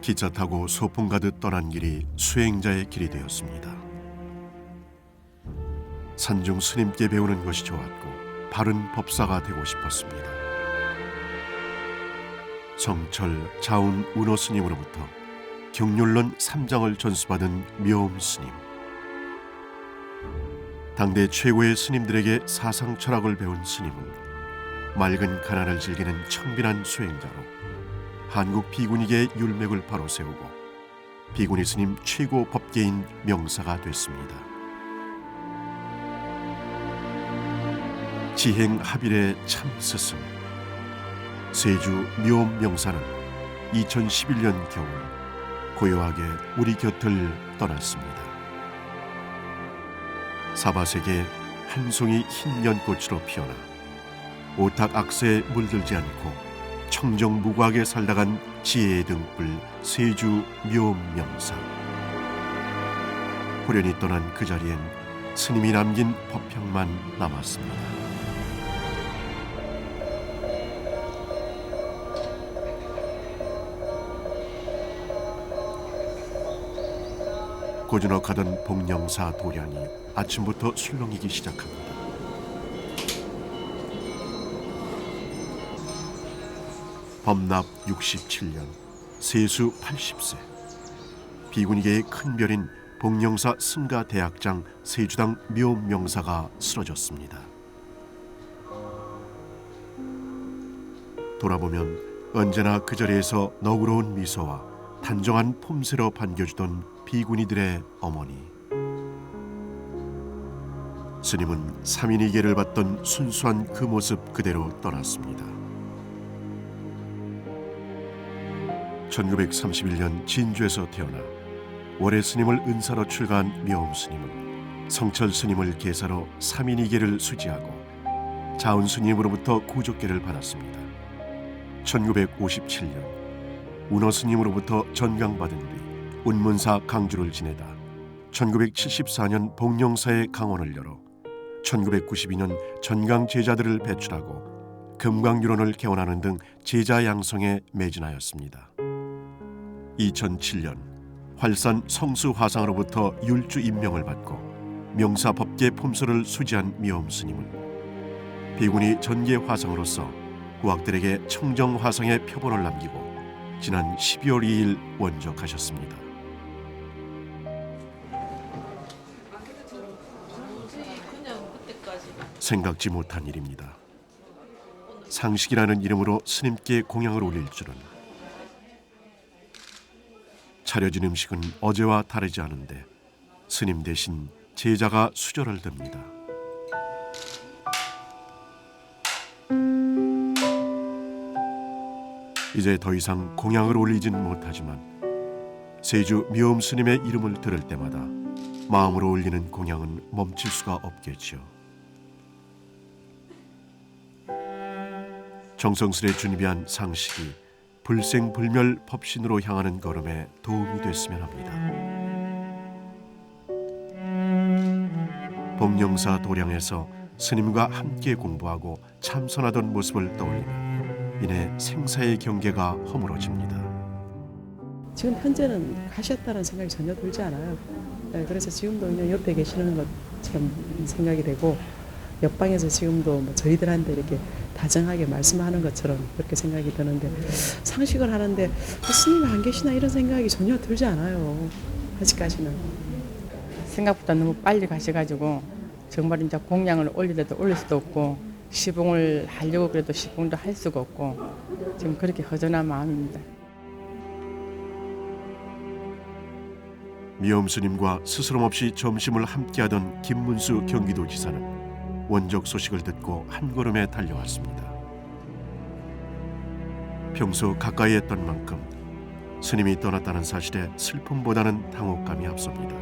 기차 타고 소풍 가듯 떠난 길이 수행자의 길이 되었습니다. 산중 스님께 배우는 것이 좋았고 바른 법사가 되고 싶었습니다. 성철, 자운, 운호 스님으로부터 경륜론 3장을 전수받은 묘음 스님. 당대 최고의 스님들에게 사상 철학을 배운 스님은 맑은 가난을 즐기는 청빈한 수행자로 한국 비구니계의 율맥을 바로 세우고 비구니 스님 최고 법계인 명사가 됐습니다. 지행 합일의 참 스승 세주 묘음 명사는 2011년 겨울 고요하게 우리 곁을 떠났습니다. 사바세계 한 송이 흰 연꽃으로 피어나 오탁 악세에 물들지 않고 청정무구하게 살다간 지혜의 등불 세주 묘음 명사. 호련히 떠난 그 자리엔 스님이 남긴 법향만 남았습니다. 고즈넉하던 복령사 도량이 아침부터 술렁이기 시작합니다. 범납 67년, 세수 80세. 비구니계의 큰 별인 복령사 승가 대학장 세주당 묘음 명사가 쓰러졌습니다. 돌아보면 언제나 그 자리에서 너그러운 미소와 단정한 품새로 반겨주던 비구니들의 어머니. 스님은 삼인이계를 받던 순수한 그 모습 그대로 떠났습니다. 1931년 진주에서 태어나 월해 스님을 은사로 출가한 묘음 스님은 성철 스님을 계사로 삼인이계를 수지하고 자운 스님으로부터 구족계를 받았습니다. 1957년 운호 스님으로부터 전강받은 뒤 운문사 강주를 지내다 1974년 복령사의 강원을 열어 1992년 전강 제자들을 배출하고 금강유론을 개원하는 등 제자 양성에 매진하였습니다. 2007년 활산 성수화상으로부터 율주 임명을 받고 명사법계 품소를 수지한 묘음 스님은 비구니 전계 화상으로서 후학들에게 청정화상의 표본을 남기고 지난 12월 2일 원적하셨습니다. 생각지 못한 일입니다. 상식이라는 이름으로 스님께 공양을 올릴 줄은. 차려진 음식은 어제와 다르지 않은데 스님 대신 제자가 수저를 듭니다. 이제 더 이상 공양을 올리진 못하지만 세주 묘음 스님의 이름을 들을 때마다 마음으로 올리는 공양은 멈출 수가 없겠지요. 정성스레 준비한 상식이 불생불멸 법신으로 향하는 걸음에 도움이 됐으면 합니다. 복령사 도량에서 스님과 함께 공부하고 참선하던 모습을 떠올리면 이내 생사의 경계가 허물어집니다. 지금 현재는 가셨다는 생각이 전혀 들지 않아요. 그래서 지금도 그냥 옆에 계시는 것처럼 생각이 되고 옆방에서 지금도 뭐 저희들한테 이렇게 다정하게 말씀하는 것처럼 그렇게 생각이 드는데 상식을 하는데 스님이 안 계시나 이런 생각이 전혀 들지 않아요. 아직까지는. 생각보다 너무 빨리 가셔가지고 정말 이제 공양을 올리려도 올릴 수도 없고 시봉을 하려고 그래도 시봉도 할 수가 없고 지금 그렇게 허전한 마음입니다. 묘음 스님과 스스럼 없이 점심을 함께하던 김문수 경기도지사는 원적 소식을 듣고 한 걸음에 달려왔습니다. 평소 가까이 했던 만큼 스님이 떠났다는 사실에 슬픔보다는 당혹감이 앞섭니다.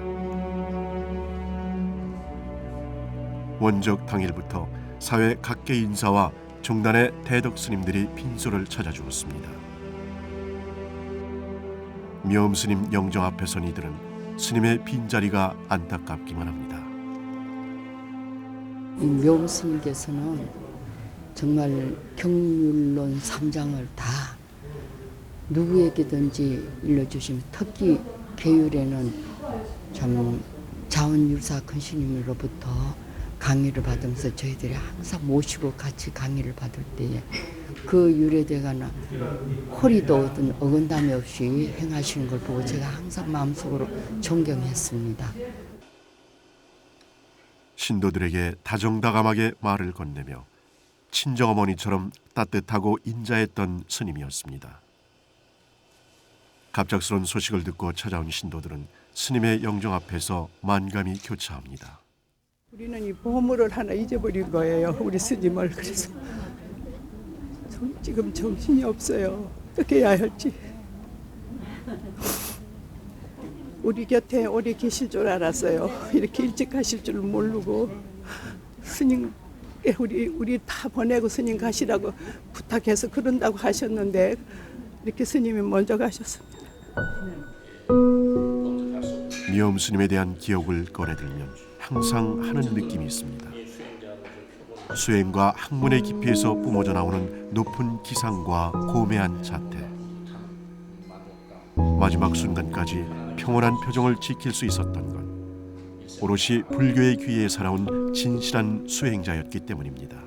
원적 당일부터 사회 각계 인사와 종단의 대덕 스님들이 빈소를 찾아주었습니다. 묘음 스님 영정 앞에 선 이들은 스님의 빈자리가 안타깝기만 합니다. 묘음 스님께서는 정말 경륜론 3장을 다 누구에게든지 일러주시면 특히 계율에는 참 자원율사 큰 스님으로부터 강의를 받으면서 저희들이 항상 모시고 같이 강의를 받을 때에 그 유래대가나 허리도 어떤 어긋남이 없이 행하시는 걸 보고 제가 항상 마음속으로 존경했습니다. 신도들에게 다정다감하게 말을 건네며 친정어머니처럼 따뜻하고 인자했던 스님이었습니다. 갑작스런 소식을 듣고 찾아온 신도들은 스님의 영정 앞에서 만감이 교차합니다. 우리는 이 보물을 하나 잊어버린 거예요. 우리 스님을. 그래서 지금 정신이 없어요. 어떻게 해야 할지. 우리 곁에 오래 계실 줄 알았어요. 이렇게 일찍 가실 줄 모르고 스님 우리 다 보내고 스님 가시라고 부탁해서 그런다고 하셨는데 이렇게 스님이 먼저 가셨습니다. 미엄 스님에 대한 기억을 꺼내들면 항상 하는 느낌이 있습니다. 수행과 학문의 깊이에서 뿜어져 나오는 높은 기상과 고매한 자태. 마지막 순간까지 평온한 표정을 지킬 수 있었던 건 오롯이 불교의 귀에 살아온 진실한 수행자였기 때문입니다.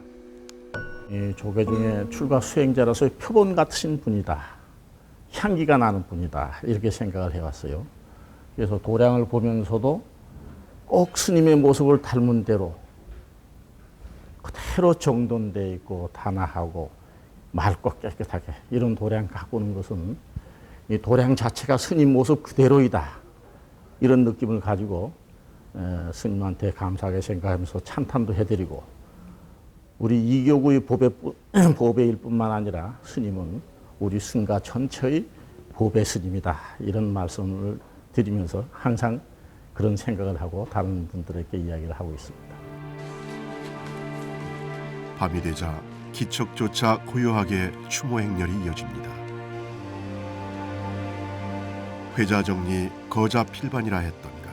이 조계 중에 출가 수행자라서 표본 같으신 분이다. 향기가 나는 분이다. 이렇게 생각을 해왔어요. 그래서 도량을 보면서도 꼭 스님의 모습을 닮은 대로 그대로 정돈되어 있고 단아하고 맑고 깨끗하게 이런 도량 갖고 오는 것은 이 도량 자체가 스님 모습 그대로이다. 이런 느낌을 가지고 스님한테 감사하게 생각하면서 찬탄도 해드리고 우리 이교구의 보배일 뿐만 아니라 스님은 우리 승가 전체의 보배 스님이다. 이런 말씀을 드리면서 항상 그런 생각을 하고 다른 분들에게 이야기를 하고 있습니다. 밤이 되자 기척조차 고요하게 추모 행렬이 이어집니다. 회자정리 거자 필반이라 했던가.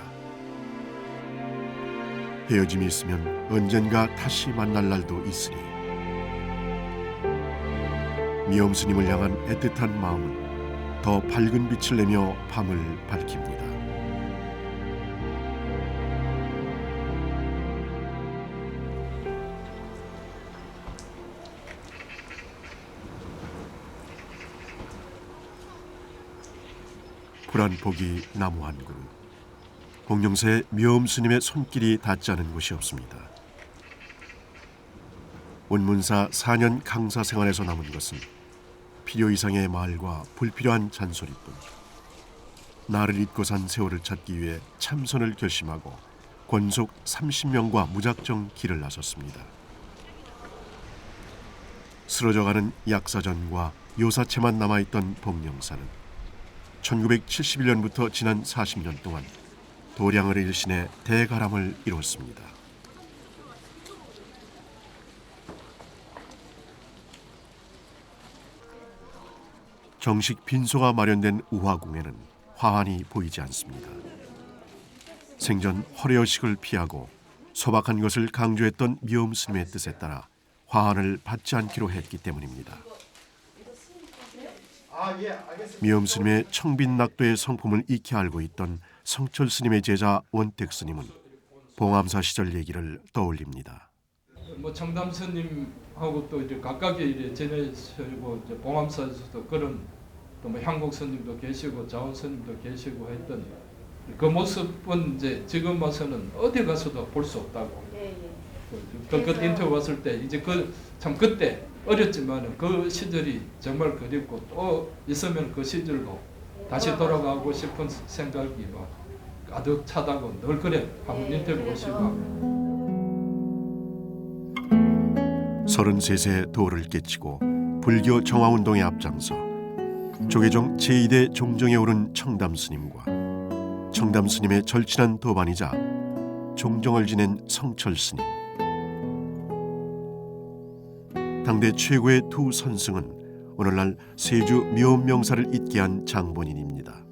헤어짐이 있으면 언젠가 다시 만날 날도 있으리. 미엄 스님을 향한 애틋한 마음은 더 밝은 빛을 내며 밤을 밝힙니다. 푸란 폭이 나무 한 그루. 공룡사의 미엄 스님의 손길이 닿지 않은 곳이 없습니다. 운문사 4년 강사 생활에서 남은 것은 필요 이상의 말과 불필요한 잔소리뿐. 나를 잊고 산 세월을 찾기 위해 참선을 결심하고 권속 30명과 무작정 길을 나섰습니다. 쓰러져가는 약사전과 요사체만 남아있던 복령사는 1971년부터 지난 40년 동안 도량을 일신해 대가람을 이뤘습니다. 정식 빈소가 마련된 우화궁에는 화환이 보이지 않습니다. 생전 허례허식을 피하고 소박한 것을 강조했던 미엄 스님의 뜻에 따라 화환을 받지 않기로 했기 때문입니다. 미엄 스님의 청빈낙도의 성품을 익히 알고 있던 성철 스님의 제자 원택 스님은 봉암사 시절 얘기를 떠올립니다. 청담 스님하고 또 이제 각각의 이제 지내시고 이제 봉암사에서도 그런 또 향곡 스님도 계시고 자원 스님도 계시고 했던 그 모습은 이제 지금 와서는 어디 가서도 볼 수 없다고. 그 인터뷰 왔을 때 이제 참 그때 어렸지만 그 시절이 정말 그립고 또 있으면 그 시절로 다시 돌아가고 싶은 생각이 막 가득 차다고 늘 그래 한번 인터뷰 오시고. 33세 도를 깨치고 불교 정화운동에 앞장서 조계종 제2대 종정에 오른 청담 스님과 청담 스님의 절친한 도반이자 종정을 지낸 성철 스님. 당대 최고의 두 선승은 오늘날 세주 미엄 명사를 잊게 한 장본인입니다.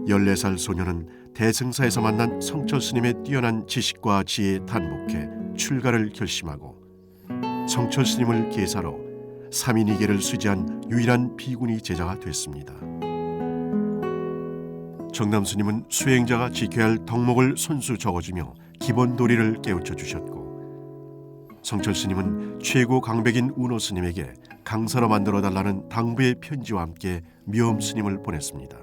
14살 소녀는 대승사에서 만난 성철 스님의 뛰어난 지식과 지혜에 단복해 출가를 결심하고 성철 스님을 계사로 삼인이계를 수지한 유일한 비구니 제자가 됐습니다. 정남 스님은 수행자가 지켜야 할 덕목을 손수 적어주며 기본 도리를 깨우쳐 주셨고, 성철 스님은 최고 강백인 운호 스님에게 강사로 만들어 달라는 당부의 편지와 함께 미엄 스님을 보냈습니다.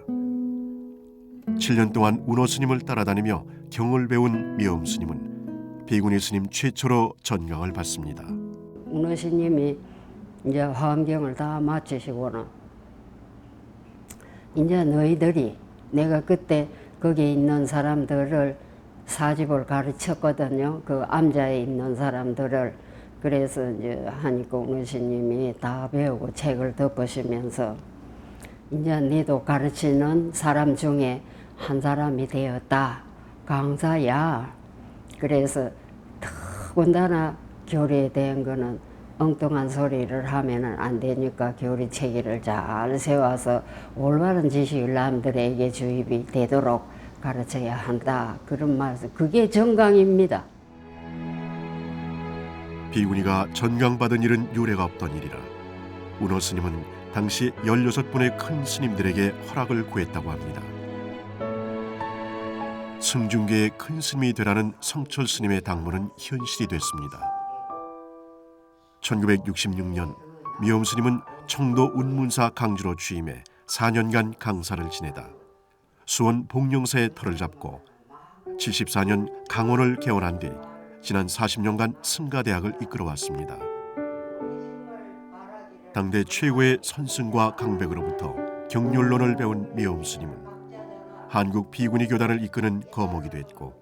7년 동안 운호 스님을 따라다니며 경을 배운 미엄 스님은 비구니 스님 최초로 전강을 받습니다. 운호 스님이 이제 화엄경을 다 마치시고는 이제 너희들이, 내가 그때 거기에 있는 사람들을 사집을 가르쳤거든요. 그 암자에 있는 사람들을. 그래서 이제 하니까 운호 스님이 다 배우고 책을 덮으시면서 이제 너도 가르치는 사람 중에 한 사람이 되었다. 강사야. 그래서 더군다나 교리에 대한 거는 엉뚱한 소리를 하면은 안 되니까 교리 체계를 잘 세워서 올바른 지식을 남들에게 주입이 되도록 가르쳐야 한다. 그런 말씀. 그게 정강입니다. 비구니가 전강받은 일은 유례가 없던 일이라 운호 스님은 당시 16분의 큰 스님들에게 허락을 구했다고 합니다. 승중계의 큰 스님이 되라는 성철 스님의 당부는 현실이 됐습니다. 1966년 미엄 스님은 청도 운문사 강주로 취임해 4년간 강사를 지내다 수원 복령사의 터를 잡고 74년 강원을 개원한 뒤 지난 40년간 승가대학을 이끌어왔습니다. 당대 최고의 선승과 강백으로부터 경륜론을 배운 미엄 스님은 한국 비구니 교단을 이끄는 거목이 됐고,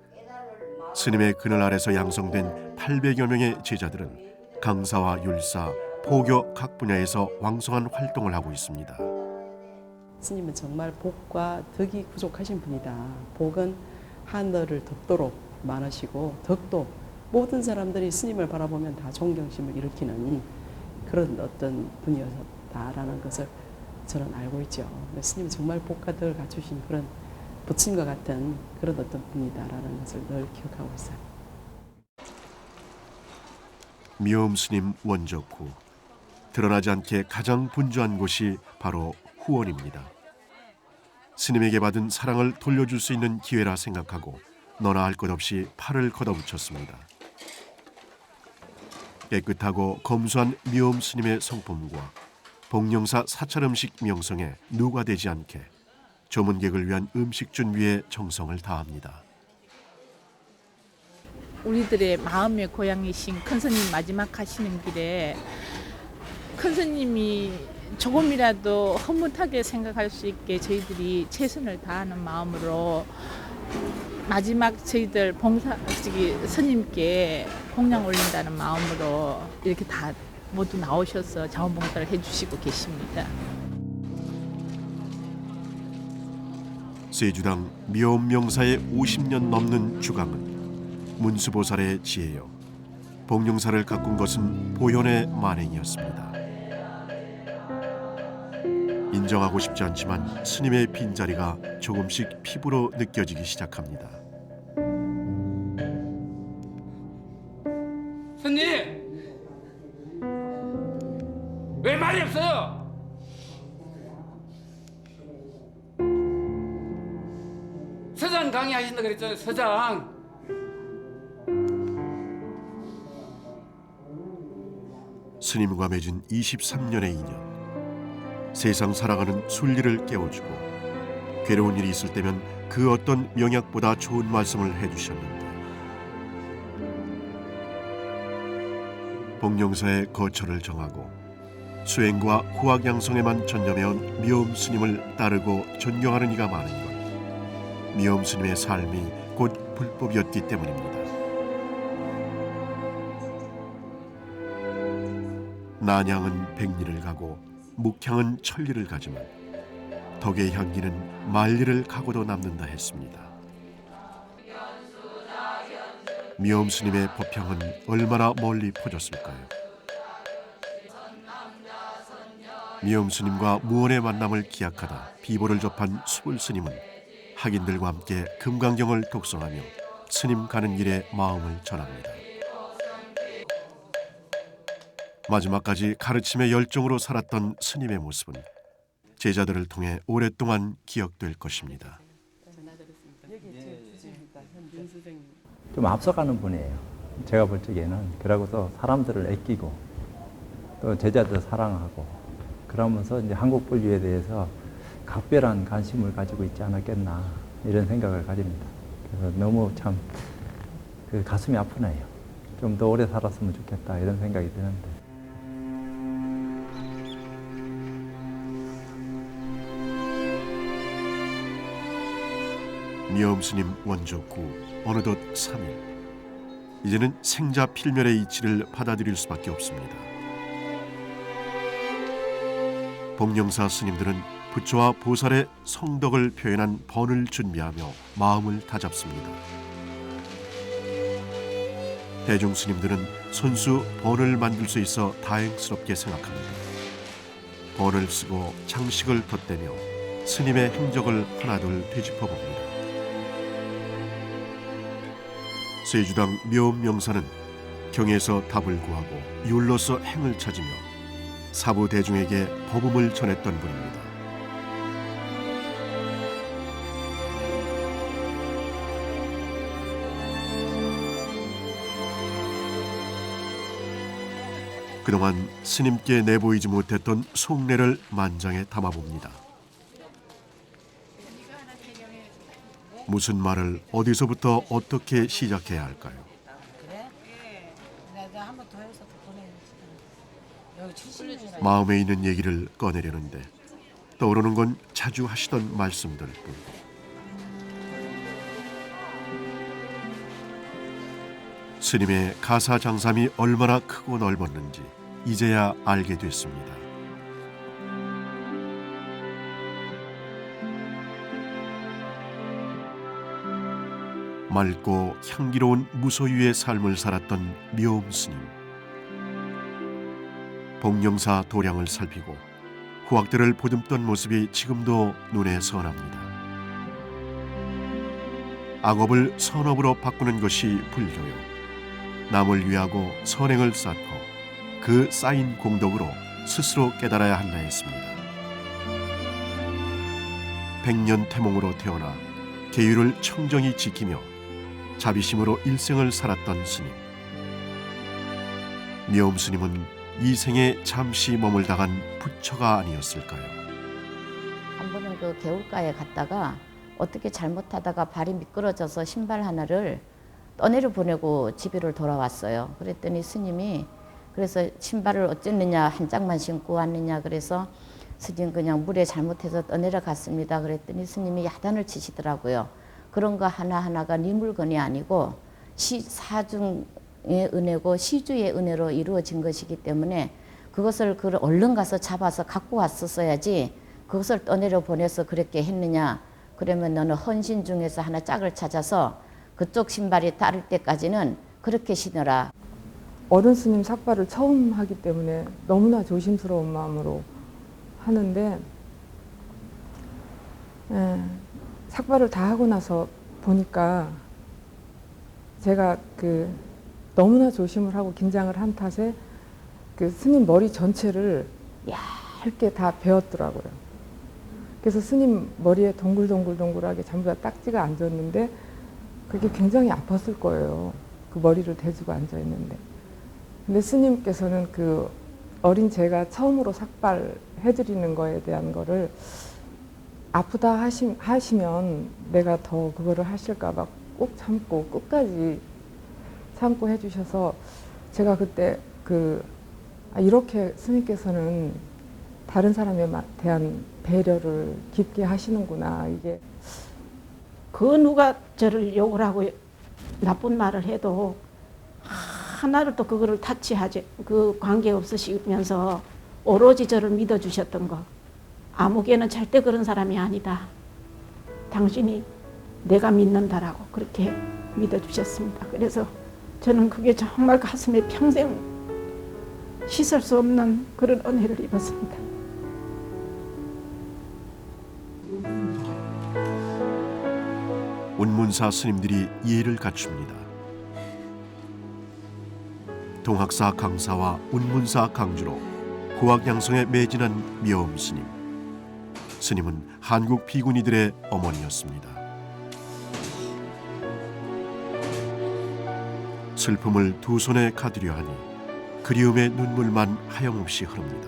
스님의 그늘 아래서 양성된 800여 명의 제자들은 강사와 율사, 포교 각 분야에서 왕성한 활동을 하고 있습니다. 스님은 정말 복과 덕이 부족하신 분이다. 복은 하늘을 덕도록 많으시고, 덕도 모든 사람들이 스님을 바라보면 다 존경심을 일으키는 그런 어떤 분이었다라는 것을 저는 알고 있죠. 스님은 정말 복과 덕을 갖추신 그런 부처님과 같은 그런 어떤 분이다라는 것을 늘 기억하고 있어요. 미엄 스님 원적 후 드러나지 않게 가장 분주한 곳이 바로 후원입니다. 스님에게 받은 사랑을 돌려줄 수 있는 기회라 생각하고 너나 할 것 없이 팔을 걷어붙였습니다. 깨끗하고 검소한 미엄 스님의 성품과 복령사 사찰 음식 명성에 누가 되지 않게 조문객을 위한 음식 준비에 정성을 다합니다. 우리들의 마음의 고향이신 큰스님 마지막 가시는 길에 큰스님이 조금이라도 흐뭇하게 생각할 수 있게 저희들이 최선을 다하는 마음으로 마지막 저희들 스님께 공양 올린다는 마음으로 이렇게 다 모두 나오셔서 자원봉사를 해주시고 계십니다. 세주당 미엄 명사의 50년 넘는 주강은 문수보살의 지혜요, 복령사를 가꾼 것은 보현의 만행이었습니다. 인정하고 싶지 않지만 스님의 빈자리가 조금씩 피부로 느껴지기 시작합니다. 스님! 왜 말이 없어요? 서장 강의하신다 그랬잖아요. 서장. 스님과 맺은 23년의 인연. 세상 살아가는 순리를 깨워주고 괴로운 일이 있을 때면 그 어떤 명약보다 좋은 말씀을 해주셨는데, 복령사의 거처를 정하고 수행과 후학양성에만 전념해온 미엄 스님을 따르고 존경하는 이가 많은 것, 미엄 스님의 삶이 곧 불법이었기 때문입니다. 난향은 백리를 가고 묵향은 천리를 가지만 덕의 향기는 만리를 가고도 남는다 했습니다. 미엄 스님의 법향은 얼마나 멀리 퍼졌을까요? 미엄 스님과 무언의 만남을 기약하다 비보를 접한 수불 스님은 학인들과 함께 금강경을 독송하며 스님 가는 길에 마음을 전합니다. 마지막까지 가르침의 열정으로 살았던 스님의 모습은 제자들을 통해 오랫동안 기억될 것입니다. 좀 앞서가는 분이에요. 제가 볼 적에는. 그러고서 사람들을 아끼고 또 제자들 사랑하고 그러면서 이제 한국 불교에 대해서 각별한 관심을 가지고 있지 않았겠나 이런 생각을 가집니다. 그래서 너무 참 그 가슴이 아프네요. 좀 더 오래 살았으면 좋겠다 이런 생각이 드는데. 미엄스님 원조 후 어느덧 3일. 이제는 생자 필멸의 이치를 받아들일 수밖에 없습니다. 복령사 스님들은 부처와 보살의 성덕을 표현한 번을 준비하며 마음을 다잡습니다. 대중 스님들은 손수 번을 만들 수 있어 다행스럽게 생각합니다. 번을 쓰고 장식을 덧대며 스님의 행적을 하나둘 되짚어 봅니다. 세주당 묘엄명사는 경에서 답을 구하고 율로서 행을 찾으며 사부 대중에게 법음을 전했던 분입니다. 그동안 스님께 내보이지 못했던 속내를 만장에 담아봅니다. 무슨 말을 어디서부터 어떻게 시작해야 할까요? 마음에 있는 얘기를 꺼내려는데 떠오르는 건 자주 하시던 말씀들뿐. 스님의 가사장삼이 얼마나 크고 넓었는지 이제야 알게 됐습니다. 맑고 향기로운 무소유의 삶을 살았던 묘엄스님. 복령사 도량을 살피고 후학들을 보듬던 모습이 지금도 눈에 선합니다. 악업을 선업으로 바꾸는 것이 불교요. 남을 위하고 선행을 쌓고 그 쌓인 공덕으로 스스로 깨달아야 한다 했습니다. 백년태몽으로 태어나 계율을 청정히 지키며 자비심으로 일생을 살았던 스님. 묘엄스님은 이 생에 잠시 머물다간 부처가 아니었을까요? 한 번은 그 개울가에 갔다가 어떻게 잘못하다가 발이 미끄러져서 신발 하나를 떠내려 보내고 집으로 돌아왔어요. 그랬더니 스님이 그래서 신발을 어쨌느냐 한 짝만 신고 왔느냐 그래서 스님 그냥 물에 잘못해서 떠내려 갔습니다. 그랬더니 스님이 야단을 치시더라고요. 그런 거 하나하나가 네 물건이 아니고 사중의 은혜고 시주의 은혜로 이루어진 것이기 때문에 그것을 얼른 가서 잡아서 갖고 왔었어야지 그것을 떠내려 보내서 그렇게 했느냐. 그러면 너는 헌신 중에서 하나 짝을 찾아서 그쪽 신발이 따를 때까지는 그렇게 신어라. 어른 스님 삭발을 처음 하기 때문에 너무나 조심스러운 마음으로 하는데 삭발을 다 하고 나서 보니까 제가 너무나 조심을 하고 긴장을 한 탓에 스님 머리 전체를 얇게 다 베었더라고요. 그래서 스님 머리에 동글동글동글하게 전부 다 딱지가 앉았는데 그게 굉장히 아팠을 거예요. 그 머리를 대주고 앉아있는데. 근데 스님께서는 그 어린 제가 처음으로 삭발해드리는 거에 대한 거를 아프다 하시면 내가 더 그거를 하실까 봐 꼭 참고 끝까지 참고 해주셔서 제가 그때 이렇게 스님께서는 다른 사람에 대한 배려를 깊게 하시는구나. 이게 그 누가 저를 욕을 하고 나쁜 말을 해도 하나를 또 그거를 타치하지 그 관계 없으시면서 오로지 저를 믿어주셨던 거. 아무개는 절대 그런 사람이 아니다. 당신이 내가 믿는다라고 그렇게 믿어주셨습니다. 그래서 저는 그게 정말 가슴에 평생 씻을 수 없는 그런 은혜를 입었습니다. 운문사 스님들이 예를 갖춥니다. 동학사 강사와 운문사 강주로 후학양성에 매진한 미엄 스님. 스님은 한국 비구니들의 어머니였습니다. 슬픔을 두 손에 가두려 하니 그리움의 눈물만 하염없이 흐릅니다.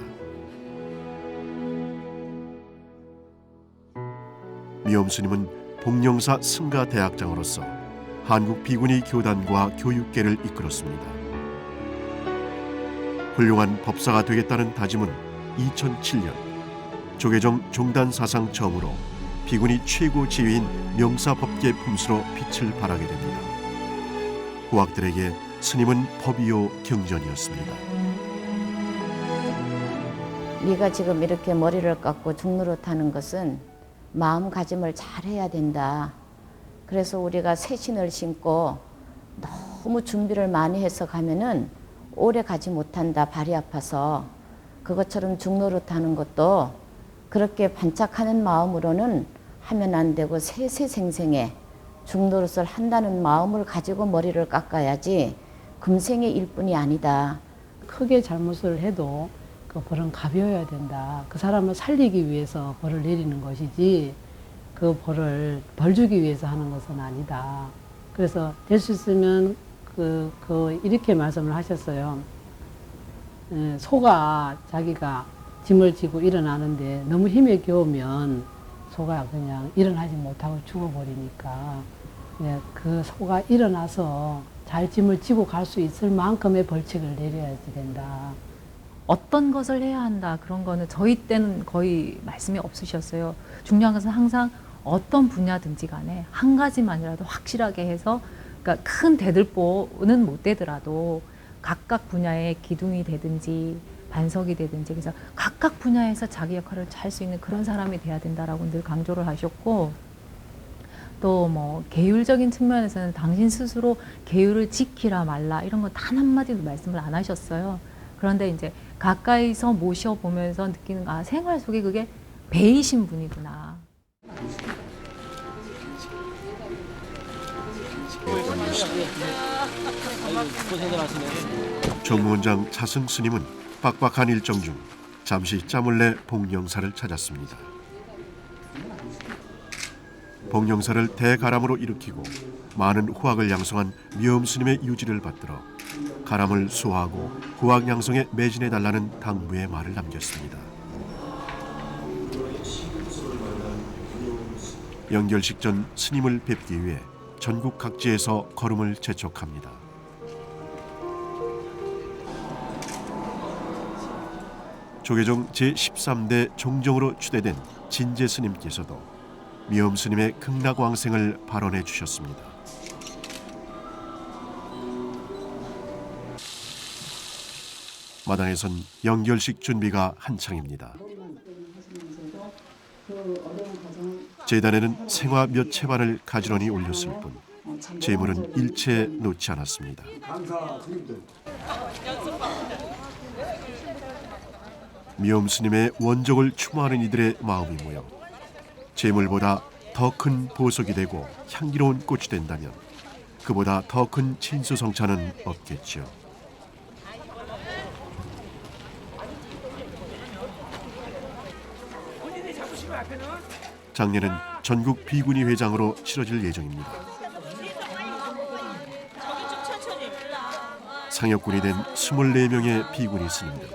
미엄 스님은 복령사 승가 대학장으로서 한국 비구니 교단과 교육계를 이끌었습니다. 훌륭한 법사가 되겠다는 다짐은 2007년 조계종 종단 사상 처음으로 비구니 최고 지위인 명사법계 품수로 빛을 발하게 됩니다. 후학들에게 스님은 법이요 경전이었습니다. 네가 지금 이렇게 머리를 깎고 중노릇하는 것은 마음가짐을 잘 해야 된다. 그래서 우리가 새 신을 신고 너무 준비를 많이 해서 가면은 오래 가지 못한다. 발이 아파서. 그것처럼 중노릇하는 것도 그렇게 반짝하는 마음으로는 하면 안 되고 세세생생에 중노릇을 한다는 마음을 가지고 머리를 깎아야지 금생의 일뿐이 아니다. 크게 잘못을 해도 그 벌은 가벼워야 된다. 그 사람을 살리기 위해서 벌을 내리는 것이지 그 벌을 벌 주기 위해서 하는 것은 아니다. 그래서 될 수 있으면 이렇게 말씀을 하셨어요. 소가 자기가 짐을 지고 일어나는데 너무 힘에 겨우면 소가 그냥 일어나지 못하고 죽어버리니까 그 소가 일어나서 잘 짐을 지고 갈 수 있을 만큼의 벌칙을 내려야 된다. 어떤 것을 해야 한다 그런 거는 저희 때는 거의 말씀이 없으셨어요. 중요한 것은 항상 어떤 분야든지 간에 한 가지만이라도 확실하게 해서 그러니까 큰 대들보는 못 되더라도 각각 분야의 기둥이 되든지 반석이 되든지 그래서 각각 분야에서 자기 역할을 잘 수 있는 그런 사람이 돼야 된다라고 늘 강조를 하셨고 또 뭐 계율적인 측면에서는 당신 스스로 계율을 지키라 말라 이런 거 단 한마디도 말씀을 안 하셨어요. 그런데 이제 가까이서 모셔보면서 느끼는 아 생활 속에 그게 배이신 분이구나. 정무원장 차승 스님은 빡빡한 일정 중 잠시 짬을 내 복령사를 찾았습니다. 복령사를 대가람으로 일으키고 많은 후학을 양성한 미엄 스님의 유지를 받들어 가람을 수호하고 후학 양성에 매진해달라는 당부의 말을 남겼습니다. 영결식 전 스님을 뵙기 위해 전국 각지에서 걸음을 재촉합니다. 조계종 제13대 종정으로 추대된 진제 스님께서도 미엄 스님의 극락왕생을 발언해 주셨습니다. 마당에선 영결식 준비가 한창입니다. 제단에는 생화 몇 채반을 가지런히 올렸을 뿐 재물은 일체 놓지 않았습니다. 미엄 스님의 원적을 추모하는 이들의 마음이 모여 재물보다 더 큰 보석이 되고 향기로운 꽃이 된다면 그보다 더 큰 진수성찬은 없겠죠. 장례는 전국 비구니 회장으로 치러질 예정입니다. 상역군이 된 24명의 비구니 스님들.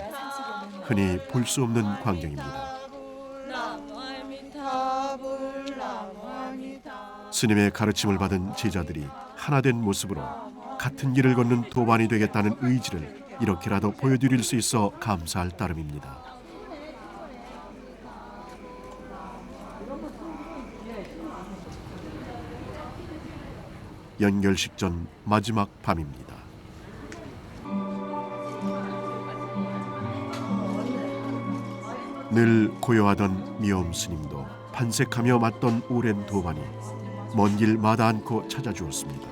흔히 볼 수 없는 광경입니다. 스님의 가르침을 받은 제자들이 하나된 모습으로 같은 길을 걷는 도반이 되겠다는 의지를 이렇게라도 보여드릴 수 있어 감사할 따름입니다. 연결식 전 마지막 밤입니다. 늘 고요하던 미엄 스님도 반색하며 맞던 오랜 도반이 먼 길 마다 않고 찾아주었습니다.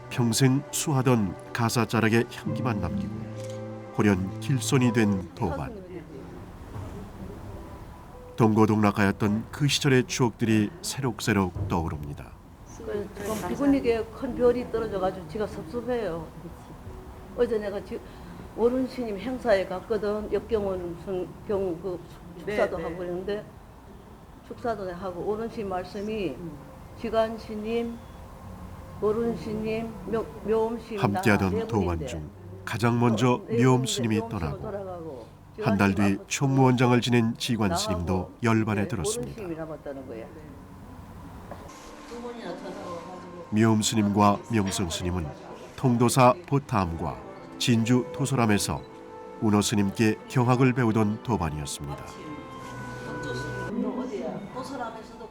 평생 수하던 가사자락의 향기만 남기고 호련 길손이 된 도반. 동고동락하였던 그 시절의 추억들이 새록새록 떠오릅니다. 지금 비구니게 큰 별이 떨어져가지고 지가 섭섭해요. 어제 내가 오른 스님 행사에 갔거든. 역경원 무슨 그 축사도 하고 그랬는데 축사도 하고 오른 스님 말씀이 지간 스님, 오른 스님, 묘음 스님 함께하던 도반 중 가장 먼저 묘음 스님이 떠나고 한 달 뒤 총무원장을 지낸 지관 스님도 열반에 들었습니다. 묘음 스님과 명성 스님은 통도사 보탐과 진주 도소람에서 운어 스님께 경학을 배우던 도반이었습니다.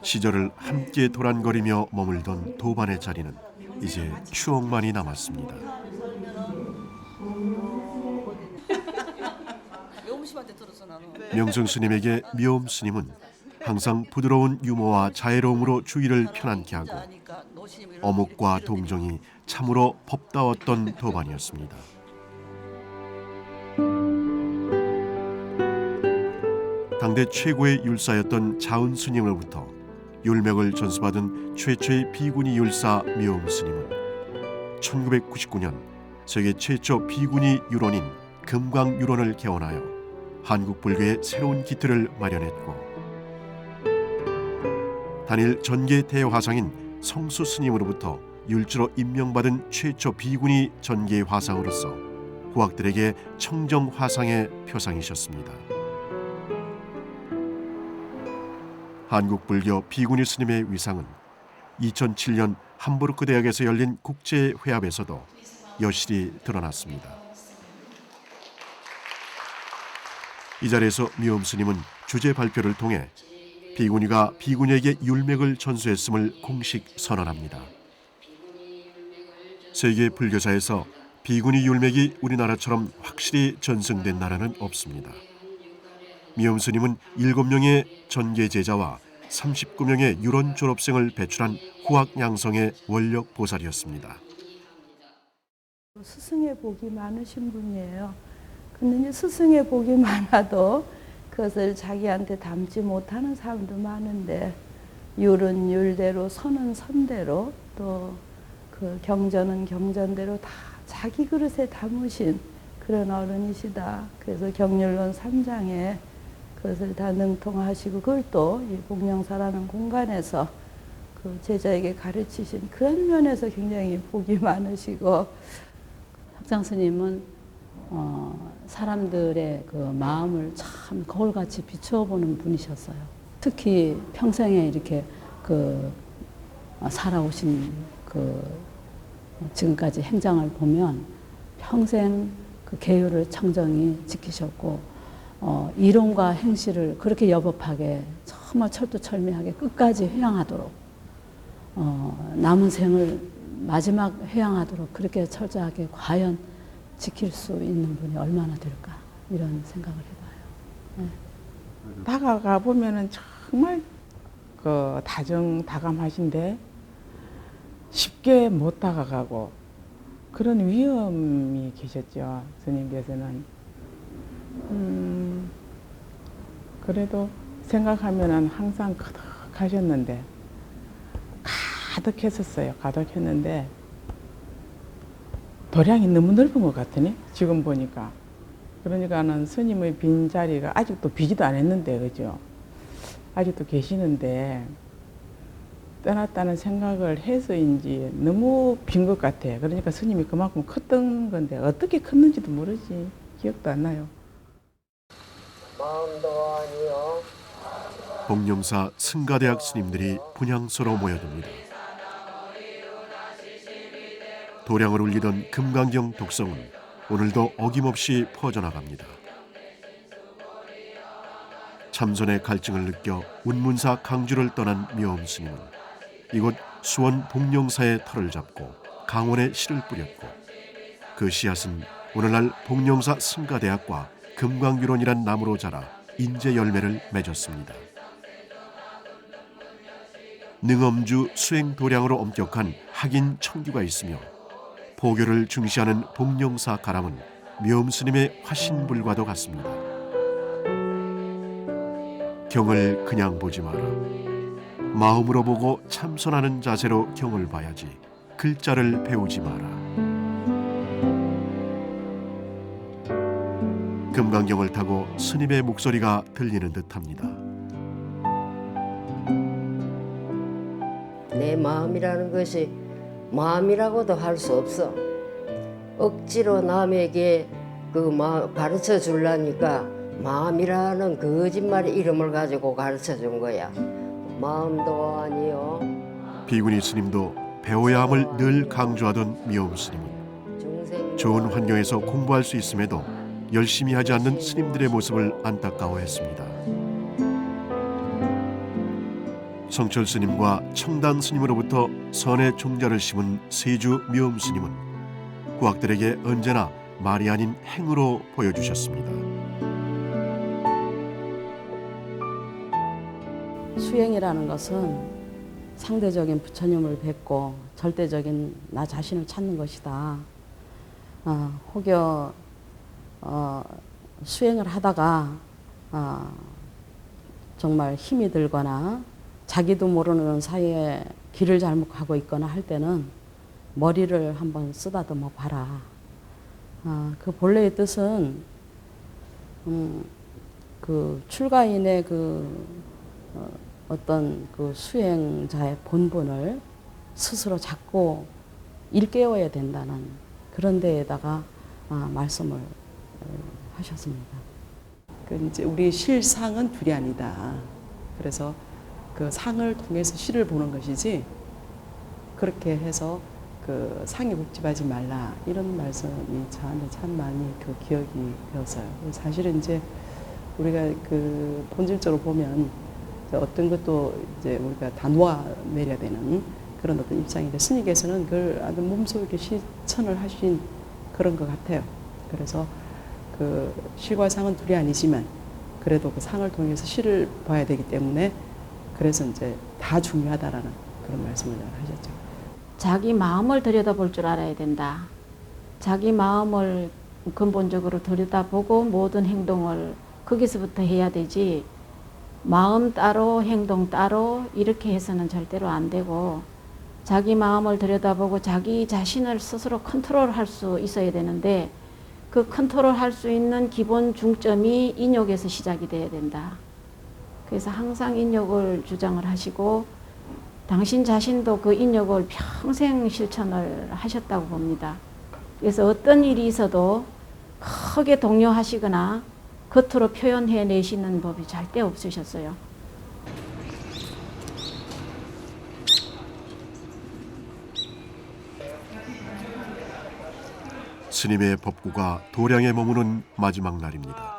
시절을 함께 도란거리며 머물던 도반의 자리는 이제 추억만이 남았습니다. 명성 스님에게 묘음 스님은 항상 부드러운 유머와 자애로움으로 주위를 편안케 하고 어묵과 동정이 참으로 법다웠던 도반이었습니다. 당대 최고의 율사였던 자은 스님으로부터 율맥을 전수받은 최초의 비구니 율사 묘음 스님은 1999년 세계 최초 비구니 율원인 금강율원을 개원하여 한국 불교의 새로운 기틀을 마련했고 단일 전계 대화상인 성수 스님으로부터 율주로 임명받은 최초 비구니 전계 화상으로서 후학들에게 청정 화상의 표상이셨습니다. 한국 불교 비구니 스님의 위상은 2007년 함부르크 대학에서 열린 국제 회합에서도 여실히 드러났습니다. 이 자리에서 묘음 스님은 주제 발표를 통해 비구니가 비구니에게 율맥을 전수했음을 공식 선언합니다. 세계 불교사에서 비구니 율맥이 우리나라처럼 확실히 전승된 나라는 없습니다. 묘음 스님은 7명의 전계 제자와 39명의 율원 졸업생을 배출한 후학 양성의 원력 보살이었습니다. 스승의 복이 많으신 분이에요. 근데 이제 스승의 복이 많아도 그것을 자기한테 담지 못하는 사람도 많은데 율은 율대로 선은 선대로 또 그 경전은 경전대로 다 자기 그릇에 담으신 그런 어른이시다. 그래서 경률론 3장에 그것을 다 능통하시고 그걸 또 이 복령사라는 공간에서 그 제자에게 가르치신 그런 면에서 굉장히 복이 많으시고 학장 스님은 사람들의 그 마음을 참 거울같이 비추어보는 분이셨어요. 특히 평생에 이렇게 그 살아오신 그 지금까지 행장을 보면 평생 그 계율을 청정히 지키셨고 이론과 행실을 그렇게 여법하게 정말 철두철미하게 끝까지 회양하도록 남은 생을 마지막 회양하도록 그렇게 철저하게 과연 지킬 수 있는 분이 얼마나 될까 이런 생각을 해봐요. 네. 다가가 보면은 정말 그 다정다감하신데 쉽게 못 다가가고 그런 위험이 계셨죠. 스님께서는. 그래도 생각하면은 항상 가득하셨는데 가득했었어요. 가득했는데 도량이 너무 넓은 것 같으니 지금 보니까. 그러니까는 스님의 빈자리가 아직도 비지도 않았는데 그죠? 아직도 계시는데 떠났다는 생각을 해서인지 너무 빈 것 같아. 그러니까 스님이 그만큼 컸던 건데 어떻게 컸는지도 모르지. 기억도 안 나요. 복령사 승가대학 스님들이 분향소로 모여듭니다. 도량을 울리던 금강경 독성은 오늘도 어김없이 퍼져나갑니다. 참선의 갈증을 느껴 운문사 강주를 떠난 묘음 스님은 이곳 수원 복령사의 터를 잡고 강원에 씨를 뿌렸고 그 씨앗은 오늘날 복령사 승가대학과 금강유론이란 나무로 자라 인재 열매를 맺었습니다. 능엄주 수행도량으로 엄격한 학인 청규가 있으며 포교를 중시하는 복령사 가람은 묘음 스님의 화신불과도 같습니다. 경을 그냥 보지 마라. 마음으로 보고 참선하는 자세로 경을 봐야지 글자를 배우지 마라. 금강경을 타고 스님의 목소리가 들리는 듯합니다. 내 마음이라는 것이 마음이라고도 할 수 없어. 억지로 남에게 가르쳐 주려니까 마음이라는 거짓말의 이름을 가지고 가르쳐 준 거야. 마음도 아니요. 비구니 스님도 배워야 함을 늘 강조하던 미움 스님은 좋은 환경에서 공부할 수 있음에도 열심히 하지 않는 스님들의 모습을 안타까워했습니다. 성철 스님과 청단 스님으로부터 선의 종자를 심은 세주 미움 스님은 구학들에게 언제나 말이 아닌 행으로 보여주셨습니다. 수행이라는 것은 상대적인 부처님을 뵙고 절대적인 나 자신을 찾는 것이다. 혹여 수행을 하다가 정말 힘이 들거나 자기도 모르는 사이에 길을 잘못 가고 있거나 할 때는 머리를 한번 쓰다듬어 봐라. 그 본래의 뜻은 그 출가인의 어떤 그 수행자의 본분을 스스로 잡고 일깨워야 된다는 그런 데에다가 말씀을 하셨습니다. 이제 우리 실상은 둘이 아니다. 그래서 그 상을 통해서 실을 보는 것이지 그렇게 해서 그 상에 국집하지 말라 이런 말씀이 저한테 참 많이 그 기억이 되었어요. 사실은 이제 우리가 그 본질적으로 보면 어떤 것도 이제 우리가 다 놓아내려야 되는 그런 어떤 입장인데 스님께서는 그걸 아주 몸속에 실천을 하신 그런 것 같아요. 그래서 그 실과 상은 둘이 아니지만 그래도 그 상을 통해서 실을 봐야 되기 때문에 그래서 이제 다 중요하다라는 그런 말씀을 하셨죠. 자기 마음을 들여다볼 줄 알아야 된다. 자기 마음을 근본적으로 들여다보고 모든 행동을 거기서부터 해야 되지 마음 따로 행동 따로 이렇게 해서는 절대로 안 되고 자기 마음을 들여다보고 자기 자신을 스스로 컨트롤할 수 있어야 되는데 그 컨트롤할 수 있는 기본 중점이 인욕에서 시작이 돼야 된다. 그래서 항상 인욕을 주장을 하시고 당신 자신도 그 인욕을 평생 실천을 하셨다고 봅니다. 그래서 어떤 일이 있어도 크게 동요하시거나 겉으로 표현해내시는 법이 절대 없으셨어요. 스님의 법구가 도량에 머무는 마지막 날입니다.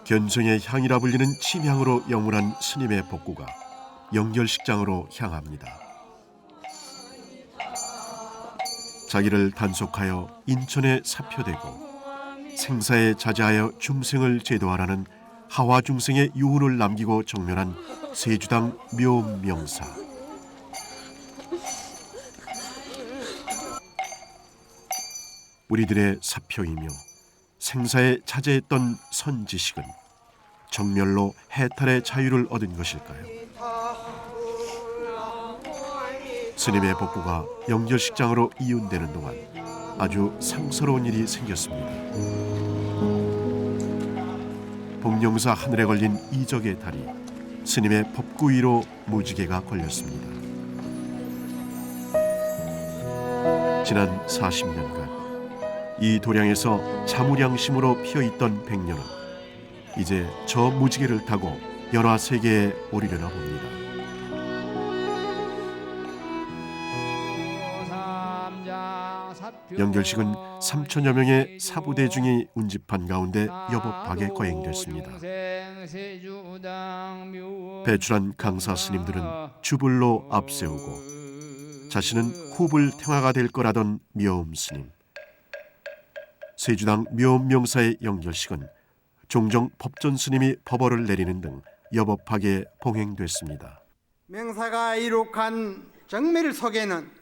견성의 향이라 불리는 침향으로 영원한 스님의 법구가 영결식장으로 향합니다. 자기를 단속하여 인천에 사표되고 생사에 자제하여 중생을 제도하라는 하와 중생의 유훈을 남기고 정면한 세주당 묘명사. 우리들의 사표이며 생사에 자제했던 선지식은 정멸로 해탈의 자유를 얻은 것일까요? 스님의 법구가 영결식장으로 이윤되는 동안 아주 상스러운 일이 생겼습니다. 복령사 하늘에 걸린 이적의 달이 스님의 법구 위로 무지개가 걸렸습니다. 지난 40년간 이 도량에서 자무량심으로 피어있던 백년은 이제 저 무지개를 타고 열화세계에 오리려나 봅니다. 영결식은 3천여 명의 사부대중이 운집한 가운데 여법하게 거행됐습니다. 배출한 강사 스님들은 주불로 앞세우고 자신은 후불 태화가 될 거라던 묘음 스님. 세주당 묘음명사의 영결식은 종종 법전 스님이 법어를 내리는 등 여법하게 봉행됐습니다. 명사가 이룩한 정밀 속에는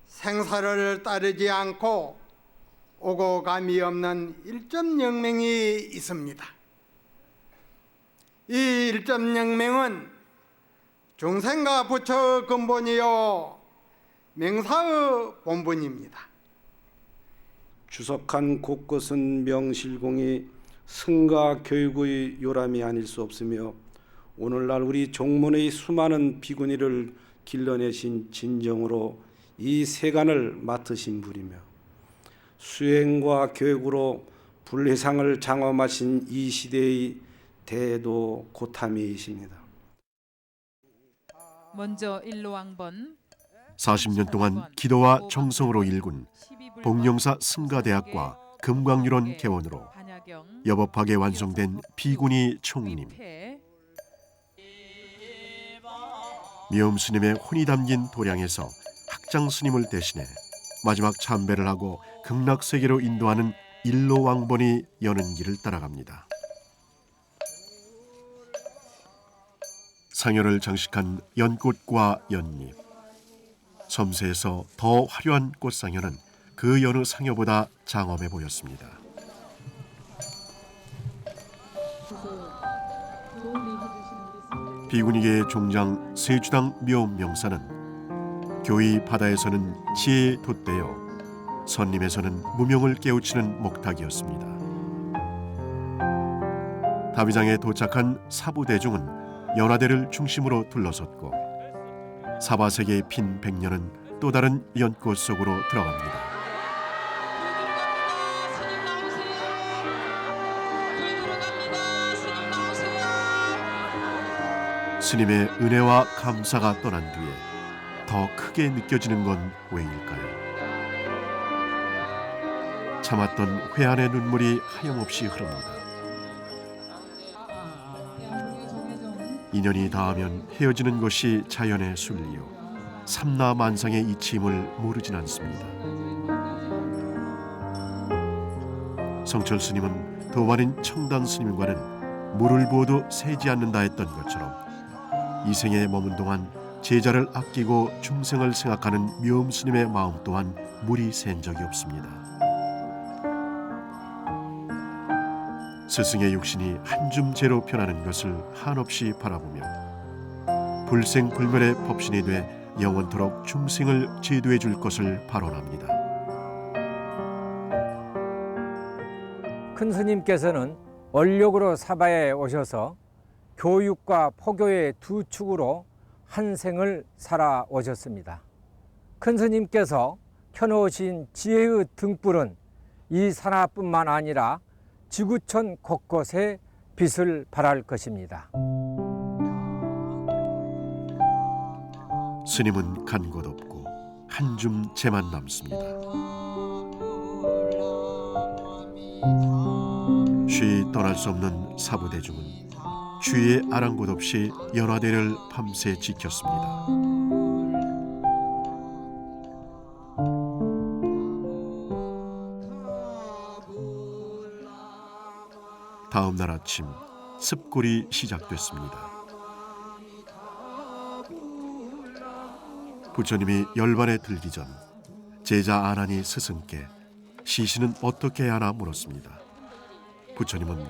생사를 따르지 않고 오고 감이 없는 1.0명이 있습니다. 이 1.0명은 중생과 부처의 근본이요 명사의 본분입니다. 주석한 곳곳은 명실공히 승가 교육의 요람이 아닐 수 없으며 오늘날 우리 종문의 수많은 비구니를 길러내신 진정으로 이 세간을 맡으신 분이며 수행과 교육으로 불회상을 장엄하신 이 시대의 대도 고타미이십니다. 먼저 일로왕번 40년 동안 기도와 정성으로 일군 복령사 승가대학과 금광유론 개원으로 여법하게 완성된 비구니 총림. 미엄 스님의 혼이 담긴 도량에서 학장 스님을 대신해 마지막 참배를 하고 극락세계로 인도하는 일로왕번이 여는 길을 따라갑니다. 상여를 장식한 연꽃과 연잎. 섬세해서 더 화려한 꽃상여는 그 여느 상여보다 장엄해 보였습니다. 비구니계의 종장 세주당 묘명사는 교의 바다에서는 지혜에 돛대어 선림에서는 무명을 깨우치는 목탁이었습니다. 다비장에 도착한 사부대중은 연화대를 중심으로 둘러섰고 사바세계의 핀 백년은 또 다른 연꽃 속으로 들어갑니다. 스님의 은혜와 감사가 떠난 뒤에 더 크게 느껴지는 건 왜일까요? 참았던 회한의 눈물이 하염없이 흐릅니다. 인연이 닿으면 헤어지는 것이 자연의 순리요 삼라만상의 이치임을 모르진 않습니다. 성철 스님은 도만인 청당 스님과는 물을 부어도 새지 않는다 했던 것처럼 이 생에 머문 동안 제자를 아끼고 중생을 생각하는 묘음 스님의 마음 또한 물이 샌 적이 없습니다. 스승의 육신이 한 줌재로 변하는 것을 한없이 바라보며 불생불멸의 법신이 돼 영원토록 중생을 제도해 줄 것을 발언합니다. 큰 스님께서는 원력으로 사바에 오셔서 교육과 포교의 두 축으로 한 생을 살아오셨습니다. 큰 스님께서 켜놓으신 지혜의 등불은 이 산하뿐만 아니라 지구촌 곳곳에 빛을 발할 것입니다. 스님은 간 곳 없고 한 줌 재만 남습니다. 쉬 떠날 수 없는 사부대중은 주위에 아랑곳 없이 연화대를 밤새 지켰습니다. 다음 날 아침 습골이 시작됐습니다. 부처님이 열반에 들기 전 제자 아난이 스승께 시신은 어떻게 하나 물었습니다. 부처님은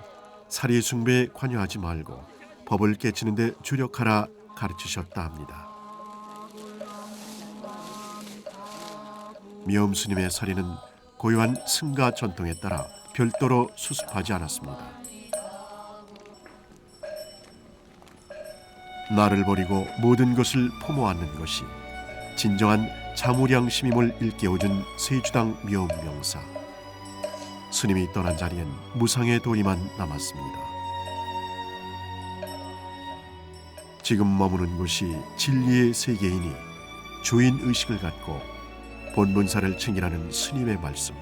사리 숭배에 관여하지 말고 법을 깨치는 데 주력하라 가르치셨다 합니다. 미엄 스님의 사리는 고유한 승가 전통에 따라 별도로 수습하지 않았습니다. 나를 버리고 모든 것을 포모하는 것이 진정한 자무량심임을 일깨워준 세주당 미엄 명사. 스님이 떠난 자리엔 무상의 도리만 남았습니다. 지금 머무는 곳이 진리의 세계이니 주인의식을 갖고 본문사를 챙기라는 스님의 말씀,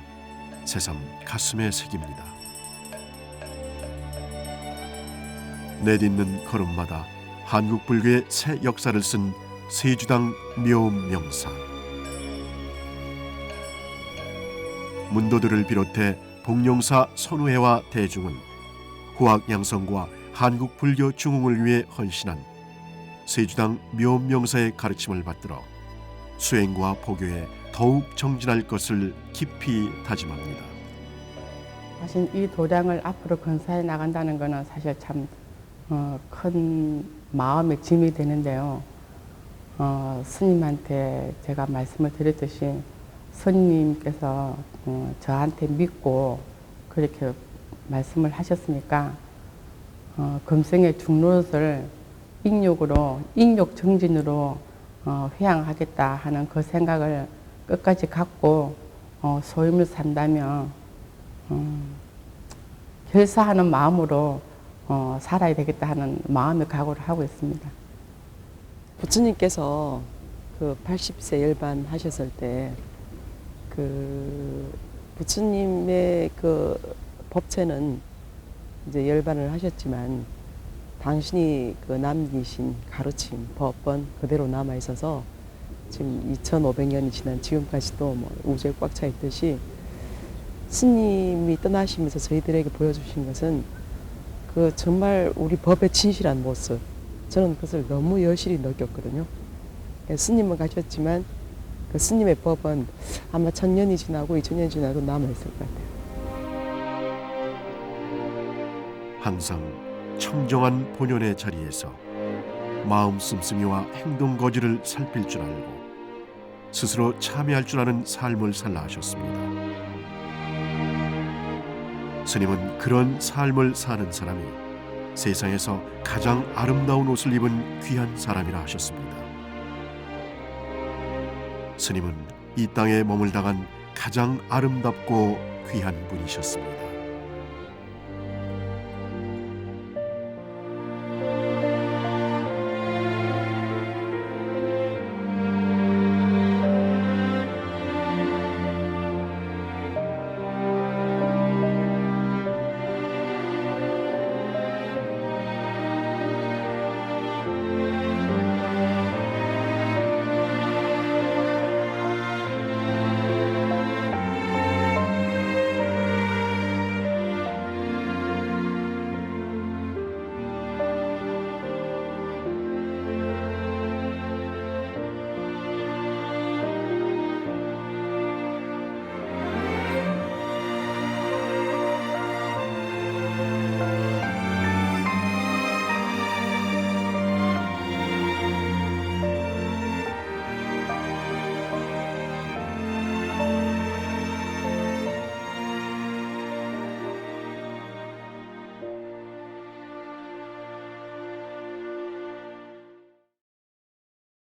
새삼 가슴에 새깁니다. 내딛는 걸음마다 한국 불교의 새 역사를 쓴 세주당 묘음 명사. 문도들을 비롯해 복령사 선우회와 대중은 후학 양성과 한국 불교 중흥을 위해 헌신한 세주당 묘음 명사의 가르침을 받들어 수행과 포교에 더욱 정진할 것을 깊이 다짐합니다. 사실 이 도량을 앞으로 건사해 나간다는 것은 사실 참 큰 마음의 짐이 되는데요. 스님한테 제가 말씀을 드렸듯이 스님께서 저한테 믿고 그렇게 말씀을 하셨으니까 금생의 중노릇을 인욕 정진으로 회양하겠다 하는 그 생각을 끝까지 갖고 소임을 산다면 결사하는 마음으로 살아야 되겠다 하는 마음의 각오를 하고 있습니다. 부처님께서 그 80세 열반 하셨을 때 그 부처님의 그 법체는 이제 열반을 하셨지만 당신이 그 남기신 가르침, 법은 그대로 남아 있어서 지금 2,500년이 지난 지금까지도 뭐 우주에 꽉 차 있듯이 스님이 떠나시면서 저희들에게 보여주신 것은 그 정말 우리 법의 진실한 모습, 저는 그것을 너무 여실히 느꼈거든요. 스님은 가셨지만 그 스님의 법은 아마 1000년이 지나고 2000년이 지나도 남아있을 것 같아요. 항상 청정한 본연의 자리에서 마음 씀씀이와 행동 거지를 살필 줄 알고 스스로 참여할 줄 아는 삶을 살라 하셨습니다. 스님은 그런 삶을 사는 사람이 세상에서 가장 아름다운 옷을 입은 귀한 사람이라 하셨습니다. 스님은 이 땅에 머물다간 가장 아름답고 귀한 분이셨습니다.